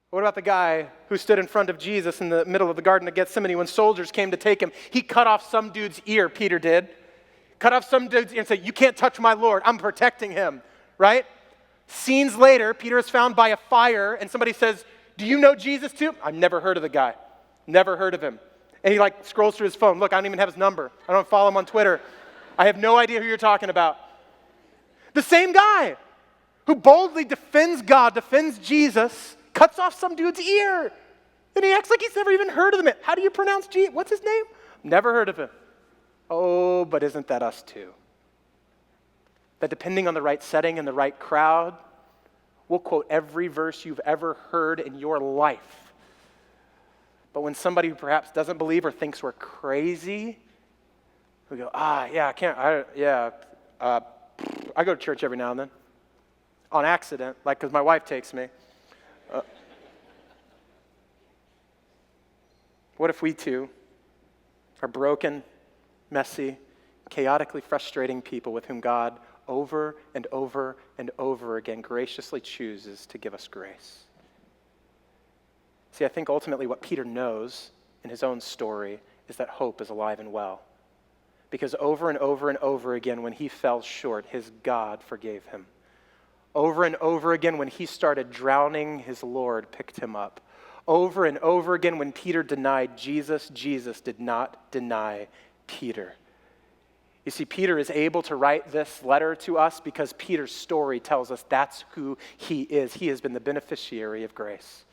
What about the guy who stood in front of Jesus in the middle of the Garden of Gethsemane when soldiers came to take him? He cut off some dude's ear, Peter did. Cut off some dude's ear and said, "You can't touch my Lord. I'm protecting him," right? Scenes later, Peter is found by a fire and somebody says, "Do you know Jesus too?" "I've never heard of the guy. Never heard of him." And he scrolls through his phone. "Look, I don't even have his number. I don't follow him on Twitter. I have no idea who you're talking about." The same guy who boldly defends God, defends Jesus, cuts off some dude's ear. And he acts like he's never even heard of him. How do you pronounce Jesus? What's his name? Never heard of him. Oh, but isn't that us too? That depending on the right setting and the right crowd, we'll quote every verse you've ever heard in your life. But when somebody who perhaps doesn't believe or thinks we're crazy, we go, I go to church every now and then. On accident, because my wife takes me. What if we too are broken, messy, chaotically frustrating people with whom God over and over and over again graciously chooses to give us grace? See, I think ultimately what Peter knows in his own story is that hope is alive and well. Because over and over and over again, when he fell short, his God forgave him. Over and over again, when he started drowning, his Lord picked him up. Over and over again, when Peter denied Jesus, Jesus did not deny Peter. You see, Peter is able to write this letter to us because Peter's story tells us that's who he is. He has been the beneficiary of grace.